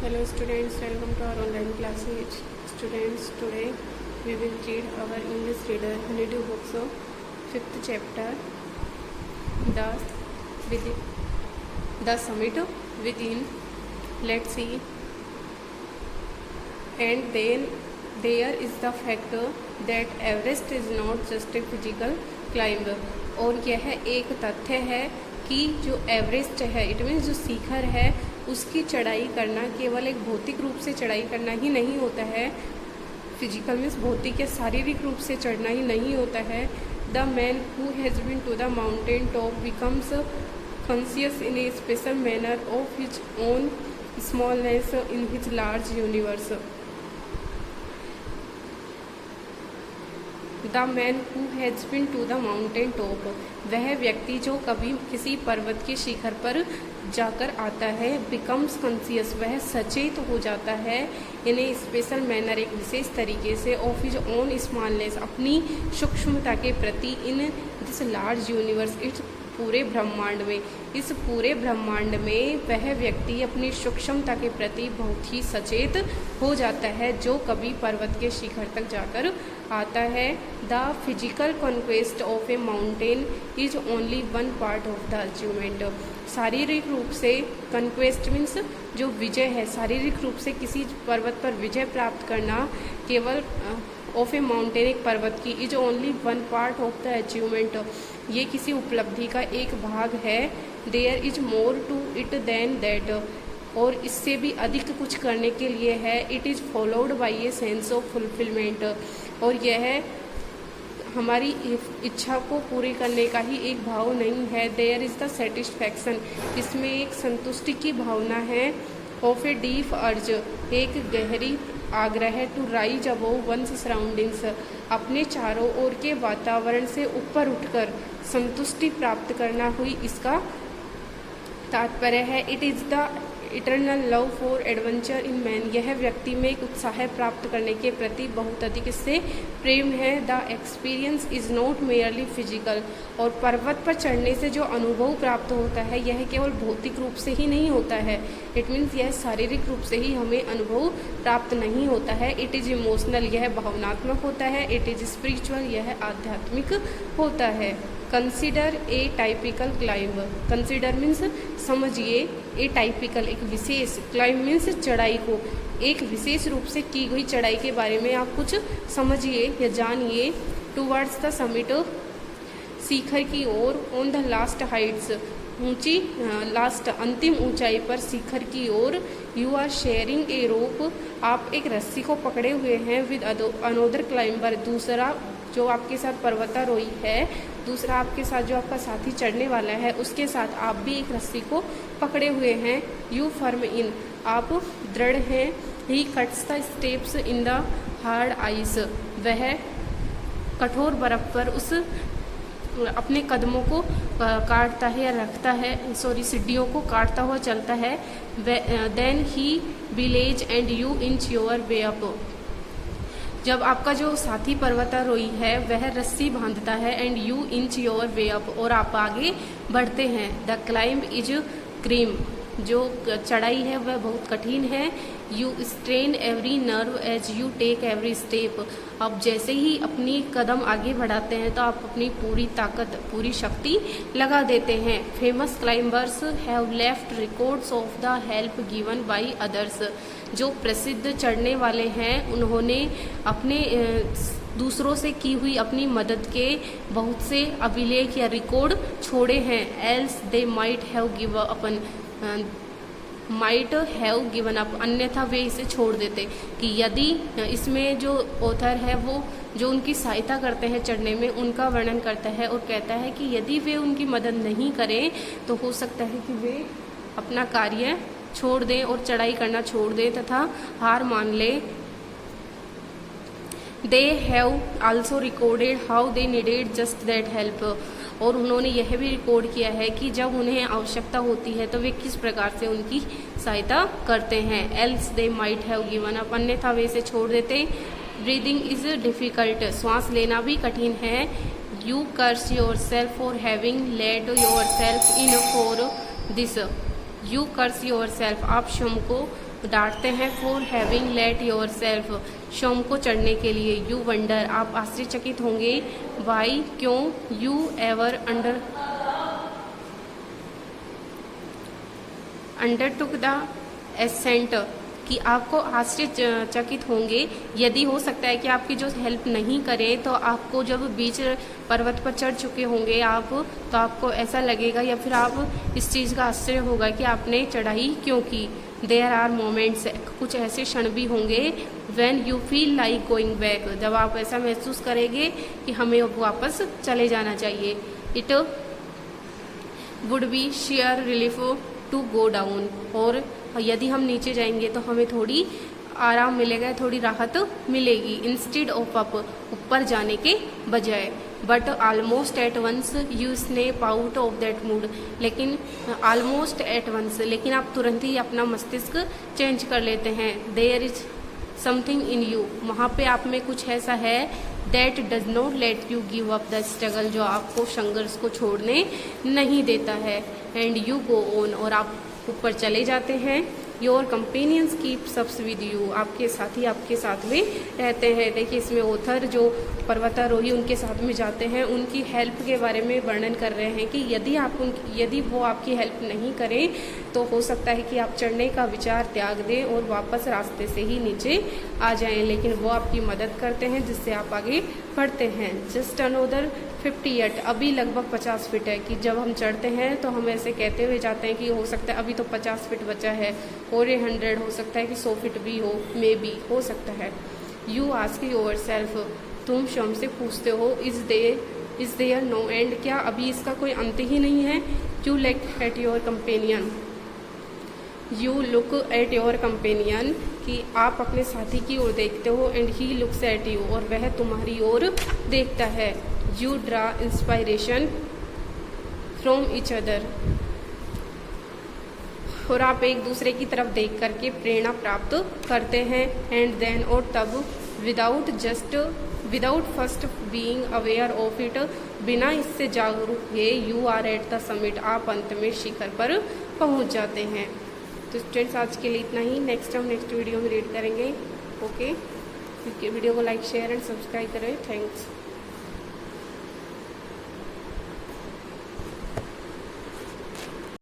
Hello students, welcome to our online classes. Students, today we will read our English reader Honeydew books of 5th chapter, the the summit within. Let's see. And then there is the fact that Everest is not just a physical climb. और यह एक तथ्य है कि जो Everest है, it means जो शिखर है, उसकी चढ़ाई करना केवल एक भौतिक रूप से चढ़ाई करना ही नहीं होता है। फिजिकल मीन्स भौतिक या शारीरिक रूप से चढ़ना ही नहीं होता है। The man who has been to the mountain top becomes conscious in a special manner of his own smallness in his large universe. The man who has been to the mountain top, वह व्यक्ति जो कभी किसी पर्वत के शिखर पर जाकर आता है, बिकम्स कॉन्शियस, वह सचेत हो जाता है, इन ए स्पेशल मैनर, एक विशेष तरीके से, ऑफ हिज ओन स्मॉलनेस, अपनी सूक्ष्मता के प्रति, in this large universe, it's पूरे ब्रह्मांड में, इस पूरे ब्रह्मांड में वह व्यक्ति अपनी सूक्ष्मता के प्रति बहुत ही सचेत हो जाता है जो कभी पर्वत के शिखर तक जाकर आता है। The physical conquest of A mountain is only one part of the achievement. शारीरिक रूप से कॉन्क्वेस्ट मीन्स जो विजय है, शारीरिक रूप से किसी पर्वत पर विजय प्राप्त करना केवल ऑफ ए माउंटेन, एक पर्वत की, is only one part of the achievement, ये किसी उपलब्धि का एक भाग है। There is more to it than that, और इससे भी अधिक कुछ करने के लिए है। It is followed by a sense of fulfilment, और यह हमारी इच्छा को पूरी करने का ही एक भाव नहीं है। देयर इज़ द सेटिस्फैक्शन, इसमें एक संतुष्टि की भावना है। ऑफ ए डीप अर्ज, एक गहरी आग्रह, to rise above one's surroundings, अपने चारों ओर के वातावरण से ऊपर उठकर संतुष्टि प्राप्त करना हुई इसका तात्पर्य है। It is the eternal love for adventure in man, यह व्यक्ति में एक उत्साह प्राप्त करने के प्रति बहुत अधिक इससे प्रेम है। The experience is not merely physical, और पर्वत पर चढ़ने से जो अनुभव प्राप्त होता है यह केवल भौतिक रूप से ही नहीं होता है। इट मीन्स यह शारीरिक रूप से ही हमें अनुभव प्राप्त नहीं होता है। इट इज़ इमोशनल, यह भावनात्मक होता है। इट इज़ स्पिरिचुअल, यह आध्यात्मिक होता है। Consider a typical climb, consider means समझिए, ए टाइपिकल, एक विशेष, क्लाइंब मीन्स चढ़ाई को, एक विशेष रूप से की गई चढ़ाई के बारे में आप कुछ समझिए या जानिए। टूवर्ड्स द समिट, शिखर की ओर, ऑन द लास्ट हाइट्स, ऊंची लास्ट अंतिम ऊंचाई पर, शिखर की ओर। यू आर शेयरिंग ए रोप, आप एक रस्सी को पकड़े हुए हैं। विद अनोदर क्लाइंबर, दूसरा जो आपके साथ पर्वतारोही है, दूसरा आपके साथ जो आपका साथी चढ़ने वाला है, उसके साथ आप भी एक रस्सी को पकड़े हुए हैं। यू फर्म इन, आप दृढ़ हैं। ही cuts the steps in the hard ice, वह कठोर बर्फ पर उस अपने कदमों को काटता है या रखता है, सीढ़ियों को काटता हुआ चलता है। Then the village and you inch your way up, जब आपका जो साथी पर्वतारोही है वह रस्सी बांधता है, and you inch your way up, और आप आगे बढ़ते हैं। द क्लाइंब इज क्रीम, जो चढ़ाई है वह बहुत कठिन है। You strain every nerve as you take every step, अब जैसे ही अपनी कदम आगे बढ़ाते हैं तो आप अपनी पूरी ताकत, पूरी शक्ति लगा देते हैं। Famous climbers have left records of the help given by others, जो प्रसिद्ध चढ़ने वाले हैं उन्होंने अपने दूसरों से की हुई अपनी मदद के बहुत से अभिलेख या रिकॉर्ड छोड़े हैं। Else they might have give upon, might have given up, अन्यथा वे इसे छोड़ देते। कि यदि इसमें जो ऑथर है वो जो उनकी सहायता करते हैं चढ़ने में, उनका वर्णन करता है और कहता है कि यदि वे उनकी मदद नहीं करें तो हो सकता है कि वे अपना कार्य छोड़ दें और चढ़ाई करना छोड़ दें तथा हार मान लें। They have also recorded how they needed just that help, और उन्होंने यह भी रिकॉर्ड किया है कि जब उन्हें आवश्यकता होती है तो वे किस प्रकार से उनकी सहायता करते हैं। Else they might have given up, अन्यथा वे इसे छोड़ देते। ब्रीदिंग इज डिफ़िकल्ट, श्वास लेना भी कठिन है। You curse yourself for having led yourself in for this, you curse yourself, आप स्वयं को डांटते हैं। For having let yourself, स्वयं को चढ़ने के लिए। यू वंडर, आप आश्चर्यचकित होंगे। वाई, क्यों। You ever undertook the ascent, कि आपको आश्चर्यचकित होंगे यदि हो सकता है कि आपकी जो हेल्प नहीं करे, तो आपको जब बीच पर्वत पर चढ़ चुके होंगे आप, तो आपको ऐसा लगेगा या फिर आप इस चीज़ का आश्चर्य होगा कि आपने चढ़ाई क्यों की। देयर आर मोमेंट्स, कुछ ऐसे क्षण भी होंगे। When you feel like going back, जब आप ऐसा महसूस करेंगे कि हमें अब वापस चले जाना चाहिए। It would be sheer relief to go down, और यदि हम नीचे जाएंगे तो हमें थोड़ी आराम मिलेगा, थोड़ी राहत मिलेगी। इंस्टेड ऑफ अप, ऊपर जाने के बजाय। But almost at once you snap out of that mood, लेकिन ऑलमोस्ट एट वंस, लेकिन आप तुरंत ही अपना मस्तिष्क चेंज कर लेते हैं। There is something in you, वहाँ पे आप में कुछ ऐसा है। That does not let you give up the struggle, जो आपको संघर्ष को छोड़ने नहीं देता है। एंड यू गो ऑन, और आप ऊपर चले जाते हैं। Your companions keep subs with you, आपके साथी आपके साथ में रहते हैं। देखिए इसमें ऑथर जो पर्वतारोही उनके साथ में जाते हैं, उनकी हेल्प के बारे में वर्णन कर रहे हैं कि यदि वो आपकी हेल्प नहीं करें तो हो सकता है कि आप चढ़ने का विचार त्याग दें और वापस रास्ते से ही नीचे आ जाएं, लेकिन वो आपकी मदद करते हैं जिससे आप आगे बढ़ते हैं। जस्ट अनोदर 58, अभी लगभग 50 फीट है, कि जब हम चढ़ते हैं तो हम ऐसे कहते हुए जाते हैं कि हो सकता है अभी तो 50 फीट बचा है, और ये 100 हो सकता है कि 100 फीट भी हो, मे बी हो सकता है। यू आस्क योर सेल्फ, तुम स्वयं से पूछते हो। इज देयर नो एंड, क्या अभी इसका कोई अंत ही नहीं है। You look at your companion, you look at your companion, कि आप अपने साथी की ओर देखते हो। And he looks at you, और वह तुम्हारी ओर देखता है। You draw inspiration from each other, और आप एक दूसरे की तरफ देख करके प्रेरणा प्राप्त करते हैं। एंड देन, और तब, without first being aware of it, बिना इससे जागरूक हुए, you are at the summit, आप अंत में शिखर पर पहुंच जाते हैं। तो स्टूडेंट्स आज के लिए इतना ही, नेक्स्ट वीडियो में रीड करेंगे। ओके, वीडियो को लाइक शेयर एंड सब्सक्राइब करें। थैंक्स।